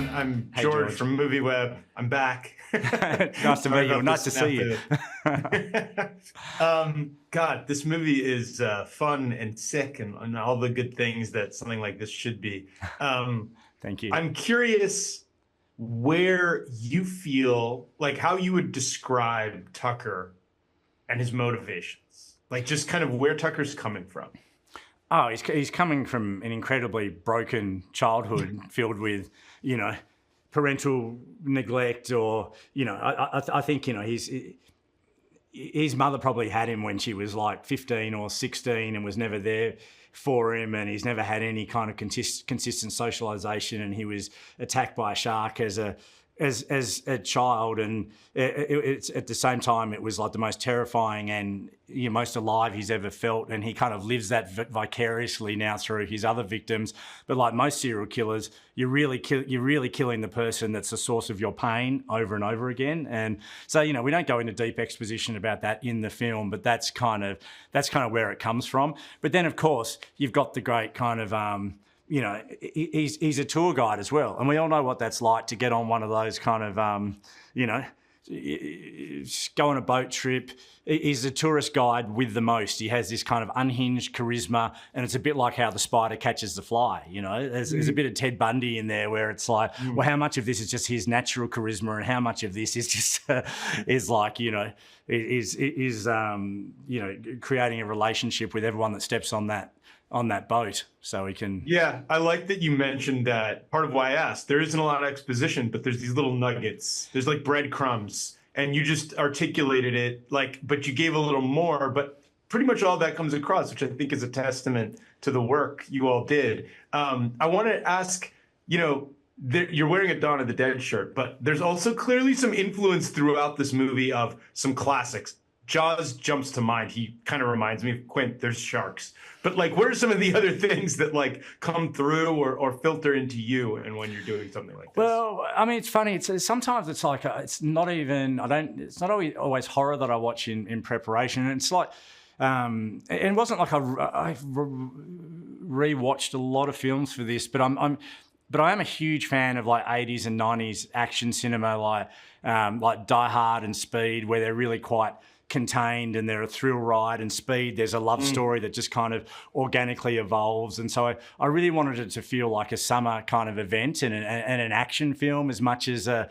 Sean. I'm Hey, George George. from MovieWeb. I'm back. Nice to meet you. Nice to see you. God, this movie is fun and sick and all the good things that something like this should be. Thank you. I'm curious where you feel like how you would describe Tucker and his motivations. Like just kind of where Tucker's coming from. Oh, he's coming from an incredibly broken childhood filled with, parental neglect or, I think, his mother probably had him when she was like 15 or 16 and was never there for him, and he's never had any kind of consistent socialization, and he was attacked by a shark as a child, and it's at the same time it was like the most terrifying and most alive he's ever felt, and he kind of lives that vicariously now through his other victims. But like most serial killers, you're really killing the person that's the source of your pain over and over again. And so we don't go into deep exposition about that in the film, but that's kind of where it comes from. But then of course you've got the great kind of he's a tour guide as well. And we all know what that's like to get on one of those kind of, go on a boat trip. He's a tourist guide with the most. He has this kind of unhinged charisma, and it's a bit like how the spider catches the fly. There's a bit of Ted Bundy in there where it's like, well, how much of this is just his natural charisma and how much of this is just, creating a relationship with everyone that steps on that boat, so we can... Yeah, I like that you mentioned that. Part of why I asked, there isn't a lot of exposition, but there's these little nuggets. There's like breadcrumbs, and you just articulated it, but you gave a little more, but pretty much all that comes across, which I think is a testament to the work you all did. I want to ask, you're wearing a Dawn of the Dead shirt, but there's also clearly some influence throughout this movie of some classics. Jaws jumps to mind. He kind of reminds me of Quint. There's sharks. But what are some of the other things that come through or filter into you and when you're doing something like this? Well, I mean, it's funny. Sometimes it's like, it's not always horror that I watch in preparation. And it's like, it wasn't like I rewatched a lot of films for this, but I am a huge fan of 80s and 90s action cinema, like Die Hard and Speed, where they're really quite contained and they're a thrill ride. And Speed, there's a love story that just kind of organically evolves. And so I really wanted it to feel like a summer kind of event and an action film as much as a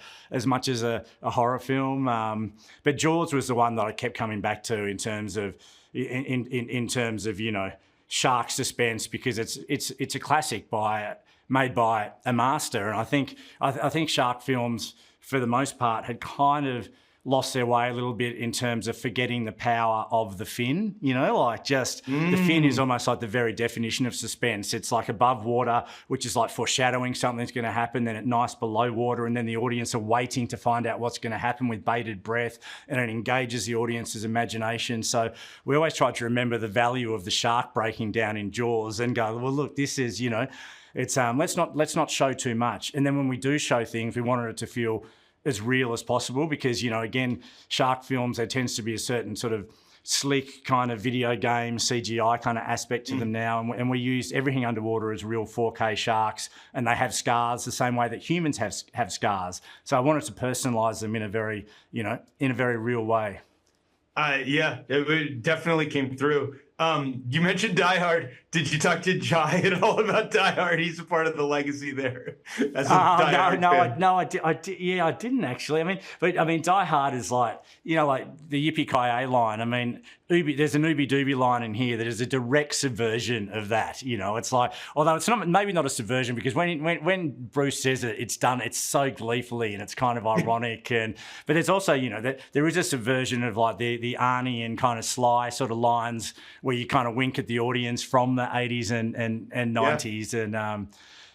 horror film. But Jaws was the one that I kept coming back to in terms of shark suspense, because it's a classic made by a master. And I think shark films, for the most part, had kind of lost their way a little bit in terms of forgetting the power of the fin. The fin is almost like the very definition of suspense. It's like above water, which is like foreshadowing something's going to happen, then at nice below water, and then the audience are waiting to find out what's going to happen with bated breath, and it engages the audience's imagination. So we always try to remember the value of the shark breaking down in Jaws and go, well, look, this is, it's let's not show too much. And then when we do show things, we wanted it to feel as real as possible, because again, shark films, there tends to be a certain sort of slick kind of video game CGI kind of aspect to them now, and we use everything underwater as real 4K sharks, and they have scars the same way that humans have scars. So I wanted to personalize them in a very real way. Yeah, it definitely came through. You mentioned Die Hard. Did you talk to Jai at all about Die Hard? He's a part of the legacy there. I didn't actually. I mean, Die Hard is like the Yippee-ki-yay line. I mean, there's an Ooby Dooby line in here that is a direct subversion of that. It's like, although it's maybe not a subversion, because when Bruce says it, it's done. It's so gleefully and it's kind of ironic. But there's also there is a subversion of like the Arnie and kind of Sly sort of lines where you kind of wink at the audience from the 80s and 90s. And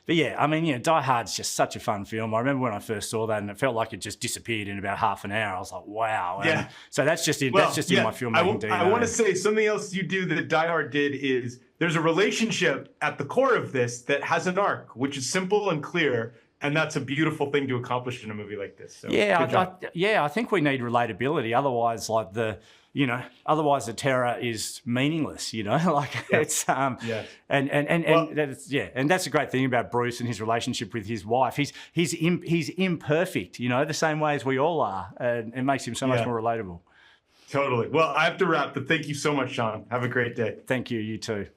but yeah, I mean, Die Hard's just such a fun film. I remember when I first saw that, and it felt like it just disappeared in about half an hour. I was like, wow. Yeah. So that's just in my filmmaking DNA. I want to say something else you do that Die Hard did is there's a relationship at the core of this that has an arc, which is simple and clear. And that's a beautiful thing to accomplish in a movie like this. So, I think we need relatability. Otherwise, like the you know, otherwise the terror is meaningless, you know, like it's, Yeah. and that's, yeah. And that's the great thing about Bruce and his relationship with his wife. He's imperfect, you know, the same way as we all are. And it makes him so much more relatable. Totally. Well, I have to wrap, but thank you so much, Sean. Have a great day. Thank you. You too.